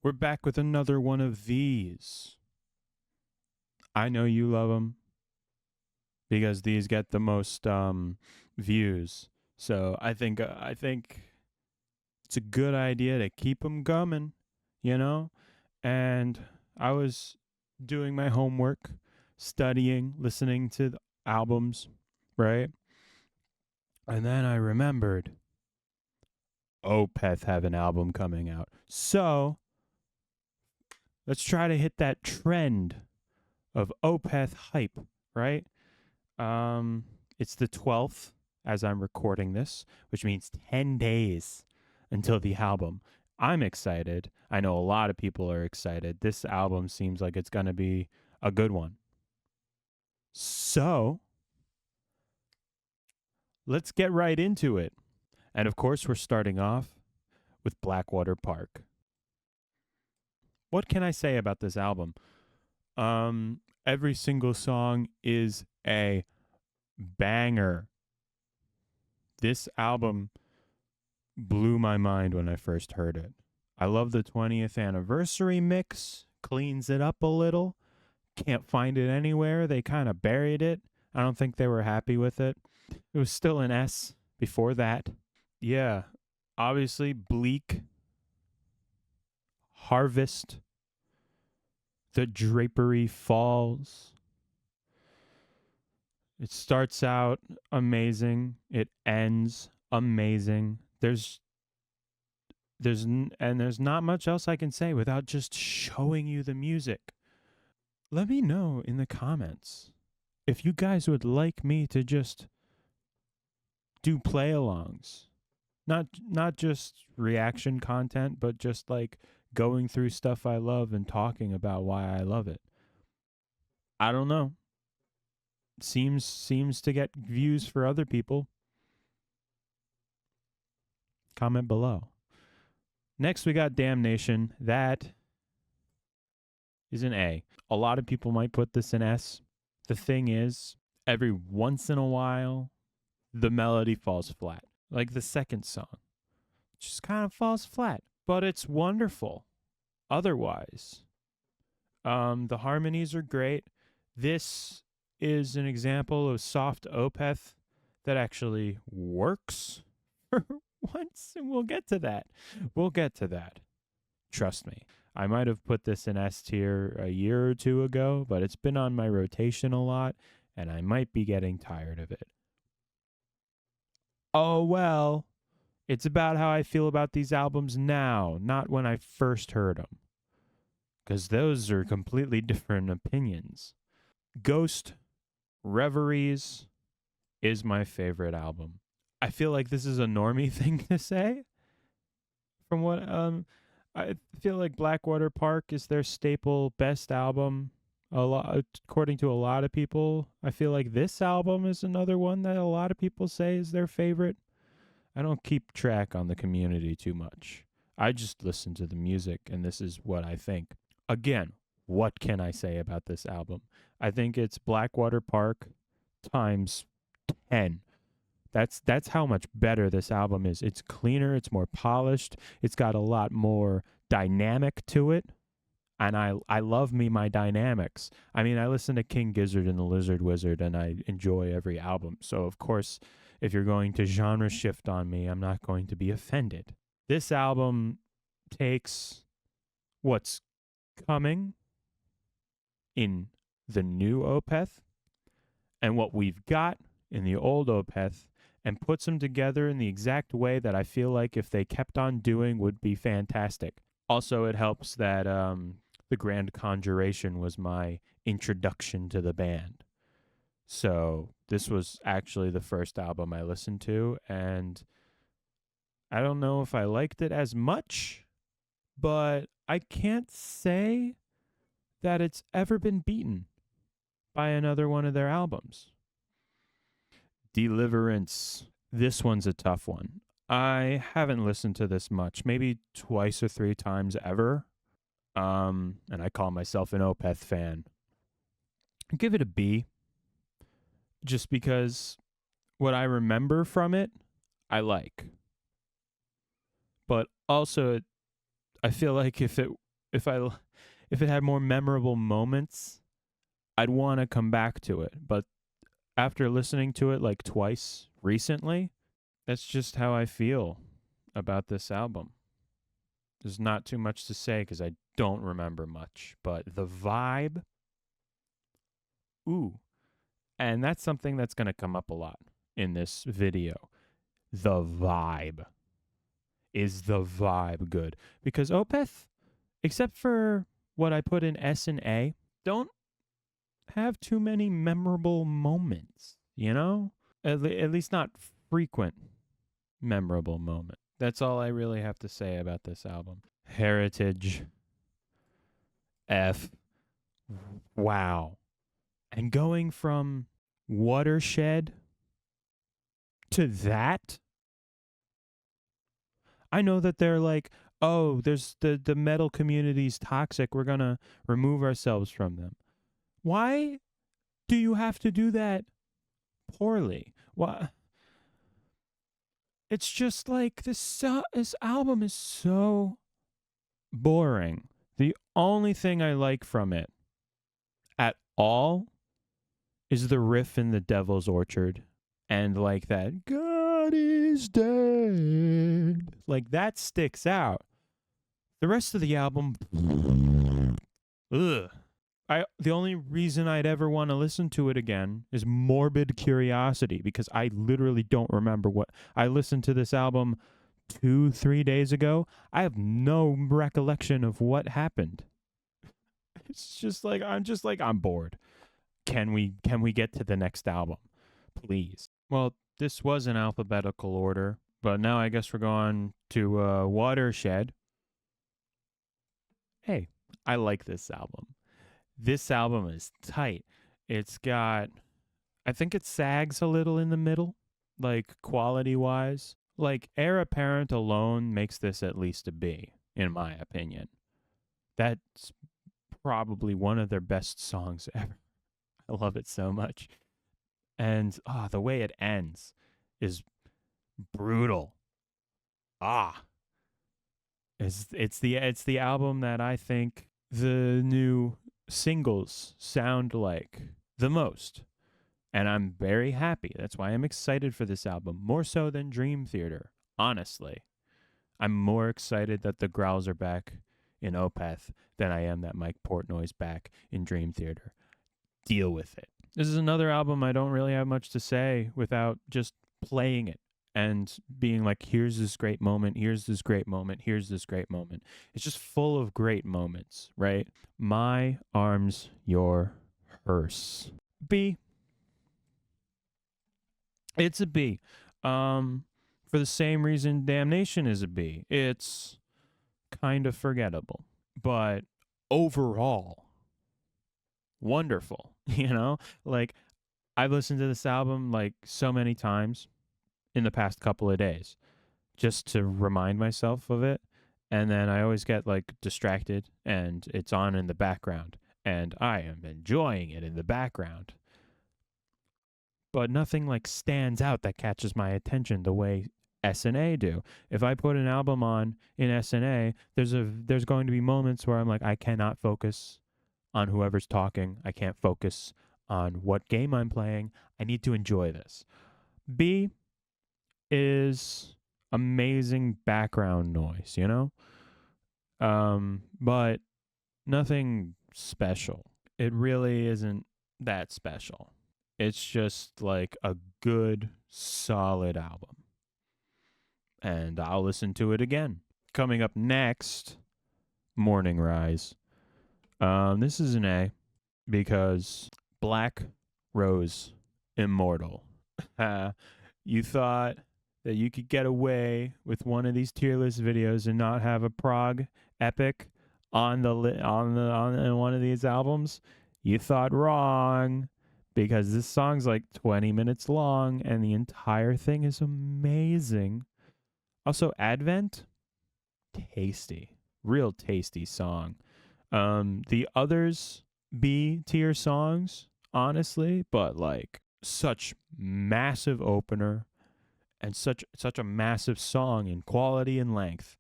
We're back with another one of these. I know you love them because these get the most views. So I think it's a good idea to keep them coming, you know? And I was doing my homework, studying, listening to the albums, right? And then I remembered Opeth have an album coming out. So let's try to hit that trend of Opeth hype, right? It's the 12th as I'm recording this, which means 10 days until the album. I'm excited. I know a lot of people are excited. This album seems like it's going to be a good one. So, let's get right into it. And of course, we're starting off with Blackwater Park. What can I say about this album? Every single song is a banger. This album blew my mind when I first heard it. I love the 20th anniversary mix, cleans it up a little. Can't find it anywhere. They kind of buried it. I don't think they were happy with it. It was still an S before that. Yeah, obviously Bleak, Harvest, The Drapery Falls. It starts out amazing. It ends amazing. There's not much else I can say without just showing you the music. Let me know in the comments if you guys would like me to just do play-alongs. Not just reaction content, but just like going through stuff I love and talking about why I love it. I don't know. Seems to get views for other people. Comment below. Next, we got Damnation. That is an A. A lot of people might put this in S. The thing is, every once in a while, the melody falls flat. Like the second song. Just kind of falls flat. But it's wonderful. Otherwise. The harmonies are great. This is an example of soft Opeth that actually works for once, and we'll get to that. We'll get to that. Trust me. I might have put this in S tier a year or two ago, but it's been on my rotation a lot, and I might be getting tired of it. Oh well, it's about how I feel about these albums now, not when I first heard them. Because those are completely different opinions. Ghost Reveries is my favorite album. I feel like this is a normie thing to say. From what I feel like Blackwater Park is their staple best album. A lot, according to a lot of people. I feel like this album is another one that a lot of people say is their favorite. I don't keep track on the community too much. I just listen to the music, and this is what I think. Again, what can I say about this album? I think it's Blackwater Park times 10. That's how much better this album is. It's cleaner, it's more polished, it's got a lot more dynamic to it. And I love me my dynamics. I mean, I listen to King Gizzard and the Lizard Wizard, and I enjoy every album. So, of course, if you're going to genre shift on me, I'm not going to be offended. This album takes what's coming in the new Opeth and what we've got in the old Opeth and puts them together in the exact way that I feel like if they kept on doing would be fantastic. Also, it helps that The Grand Conjuration was my introduction to the band. So this was actually the first album I listened to, and I don't know if I liked it as much, but I can't say that it's ever been beaten by another one of their albums. Deliverance. This one's a tough one. I haven't listened to this much, maybe twice or three times ever. And I call myself an Opeth fan. I'll give it a B. Just because what I remember from it, I like. But also, I feel like if it if I if it had more memorable moments, I'd want to come back to it. But after listening to it like twice recently, that's just how I feel about this album. There's not too much to say because I don't remember much, but the vibe, ooh, and that's something that's going to come up a lot in this video. The vibe. Is the vibe good? Because Opeth, except for what I put in S and A, don't have too many memorable moments, you know? At least not frequent memorable moment. That's all I really have to say about this album. Heritage. F. Wow. And going from Watershed to that, I know that they're like, oh, there's the metal community's toxic. We're going to remove ourselves from them. Why do you have to do that poorly? Why? It's just like this album is so boring. The only thing I like from it at all is the riff in The Devil's Orchard. And like that, God is dead. Like that sticks out. The rest of the album, ugh. The only reason I'd ever want to listen to it again is morbid curiosity, because I literally don't remember what I listened to this album 2-3 days ago. I have no recollection of what happened. It's just like I'm bored. Can we get to the next album, please? Well, this was in alphabetical order, but now I guess we're going to Watershed. Hey, I like this album. This album is tight. It's got, I think it sags a little in the middle, like quality wise. Like Heir Apparent alone makes this at least a B, in my opinion. That's probably one of their best songs ever. I love it so much. And the way it ends is brutal. It's the album that I think the new singles sound like the most. And I'm very happy. That's why I'm excited for this album, more so than Dream Theater, honestly. I'm more excited that the Growls are back in Opeth than I am that Mike Portnoy's back in Dream Theater. Deal with it. This is another album I don't really have much to say without just playing it and being like, here's this great moment, here's this great moment, here's this great moment. It's just full of great moments, right? My arms, your hearse. B. It's a B. For the same reason Damnation is a B. It's kind of forgettable, but overall, wonderful. You know, like I've listened to this album like so many times in the past couple of days just to remind myself of it. And then I always get like distracted and it's on in the background and I am enjoying it in the background. But nothing like stands out that catches my attention the way S&A do. If I put an album on in S&A, there's going to be moments where I'm like, I cannot focus on whoever's talking. I can't focus on what game I'm playing. I need to enjoy this. B is amazing background noise, you know? But nothing special. It really isn't that special. It's just like a good, solid album. And I'll listen to it again. Coming up next, Morning Rise. This is an A because Black Rose Immortal. You thought that you could get away with one of these tier list videos and not have a prog epic on one of these albums? You thought wrong, because this song's like 20 minutes long and the entire thing is amazing. Also, Advent, tasty, real tasty song. The others B tier songs, honestly, but like such massive opener and such a massive song in quality and length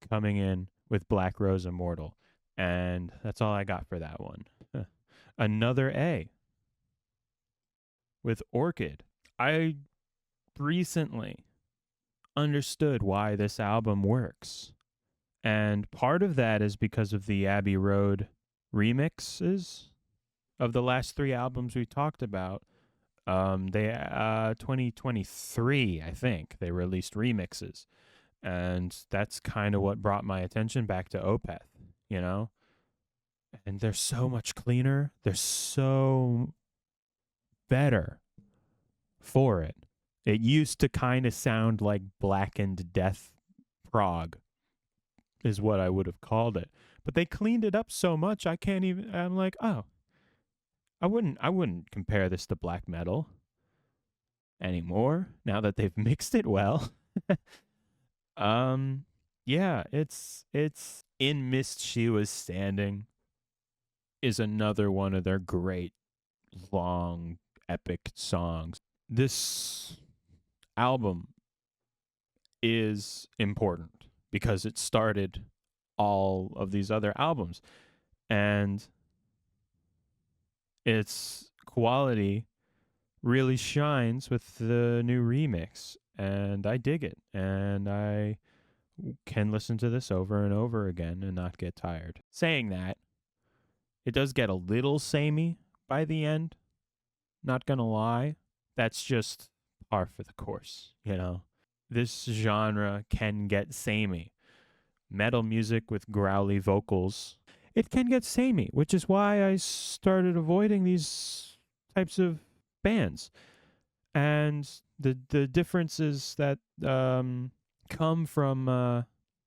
coming in with Black Rose Immortal. And that's all I got for that one. Another A with Orchid. I recently understood why this album works. And part of that is because of the Abbey Road remixes of the last three albums we talked about. They 2023, I think, they released remixes. And that's kind of what brought my attention back to Opeth, you know? And they're so much cleaner. They're so better for it. It used to kind of sound like blackened death prog, is what I would have called it. But they cleaned it up so much I can't even I'm like, "Oh, I wouldn't compare this to black metal anymore now that they've mixed it well." um yeah, it's In Mist She Was Standing is another one of their great long epic songs. This album is important because it started all of these other albums, and its quality really shines with the new remix, and I dig it, and I can listen to this over and over again and not get tired. Saying that, it does get a little samey by the end, not gonna lie. That's just par for the course, you know? This genre can get samey. Metal music with growly vocals, it can get samey, which is why I started avoiding these types of bands. And the differences that come from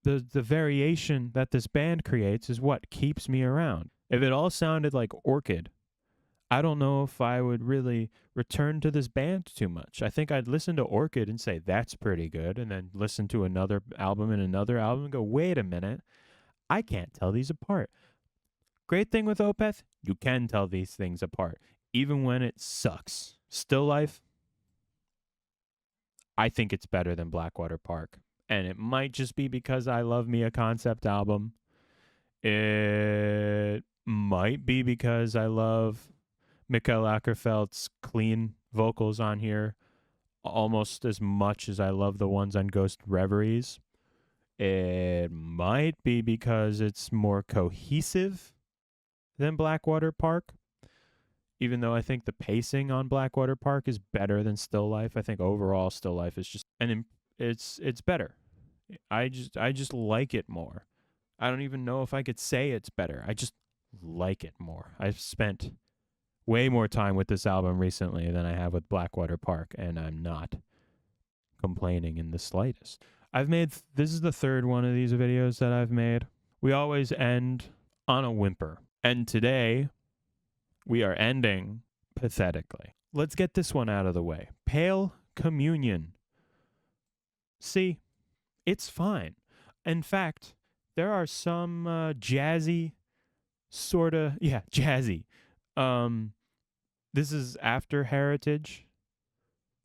the variation that this band creates is what keeps me around. If it all sounded like Orchid, I don't know if I would really return to this band too much. I think I'd listen to Orchid and say, that's pretty good, and then listen to another album and another album and go, wait a minute, I can't tell these apart. Great thing with Opeth, you can tell these things apart, even when it sucks. Still Life, I think it's better than Blackwater Park. And it might just be because I love me a concept album. It might be because I love Mikael Ackerfeldt's clean vocals on here almost as much as I love the ones on Ghost Reveries. It might be because it's more cohesive than Blackwater Park, even though I think the pacing on Blackwater Park is better than Still Life. I think overall Still Life is just it's better. I just like it more. I don't even know if I could say it's better. I just like it more. I've spent way more time with this album recently than I have with Blackwater Park, and I'm not complaining in the slightest. This is the third one of these videos that I've made. We always end on a whimper, and today we are ending pathetically. Let's get this one out of the way. Pale Communion. See, it's fine. In fact, there are some jazzy, jazzy. This is after Heritage,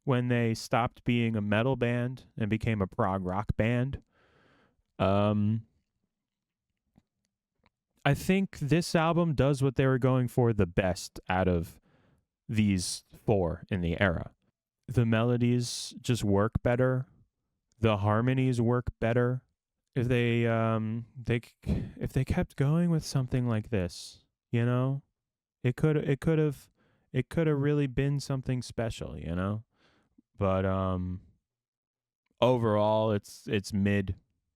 when they stopped being a metal band and became a prog rock band. I think this album does what they were going for the best out of these four in the era. The melodies just work better. The harmonies work better. If they kept going with something like this, you know, it could have really been something special, you know. But overall it's mid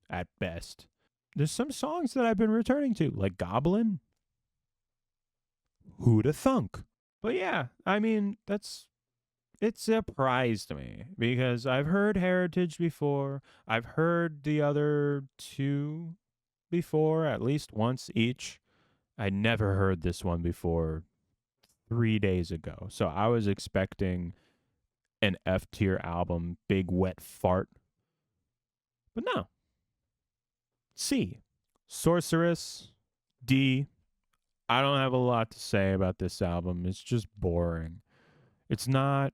at best. There's some songs that I've been returning to, like Goblin. Who'da thunk? But yeah, I mean, it surprised me because I've heard Heritage before. I've heard the other two before, at least once each. I never heard this one before 3 days ago. So I was expecting an F tier album, big wet fart. But no. C. Sorceress. D. I don't have a lot to say about this album. It's just boring. It's not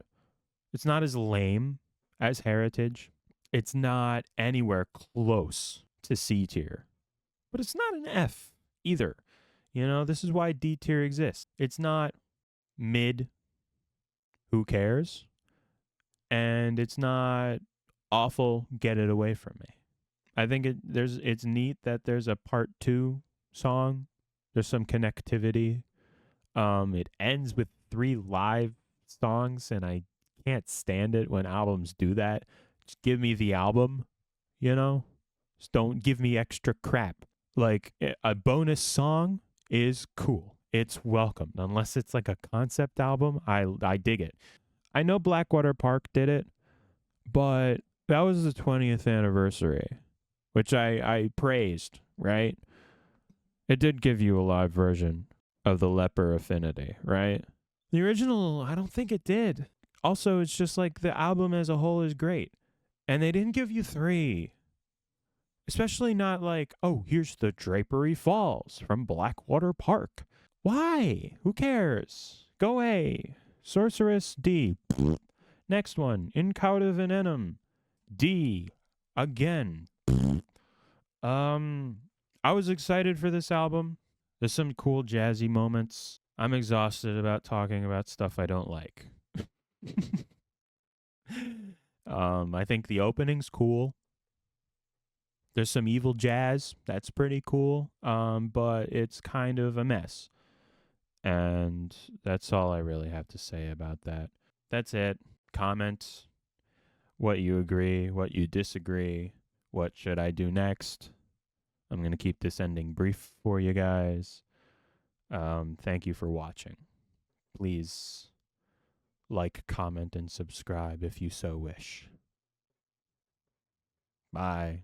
as lame as Heritage. It's not anywhere close to C tier. But it's not an F either. You know, this is why D tier exists. It's not mid, who cares? And it's not awful, get it away from me. I think it's neat that there's a part 2 song. There's some connectivity. It ends with 3 live songs, and I can't stand it when albums do that. Just give me the album, you know? Just don't give me extra crap. Like a bonus song is cool. It's welcomed unless it's like a concept album. I dig it. I know Blackwater Park did it, but that was the 20th anniversary, which I praised, right? It did give you a live version of the Leper Affinity, right? The original, I don't think it did. Also, it's just like the album as a whole is great. And they didn't give you 3. Especially not like, oh, here's the Drapery Falls from Blackwater Park. Why? Who cares? Go away. Sorceress D. Next one, Incauda Venenum D. Again. I was excited for this album. There's some cool jazzy moments. I'm exhausted about talking about stuff I don't like. I think the opening's cool. There's some evil jazz. That's pretty cool. But it's kind of a mess. And that's all I really have to say about that. That's it. Comment what you agree, what you disagree, what should I do next. I'm going to keep this ending brief for you guys. Thank you for watching. Please like, comment, and subscribe if you so wish. Bye.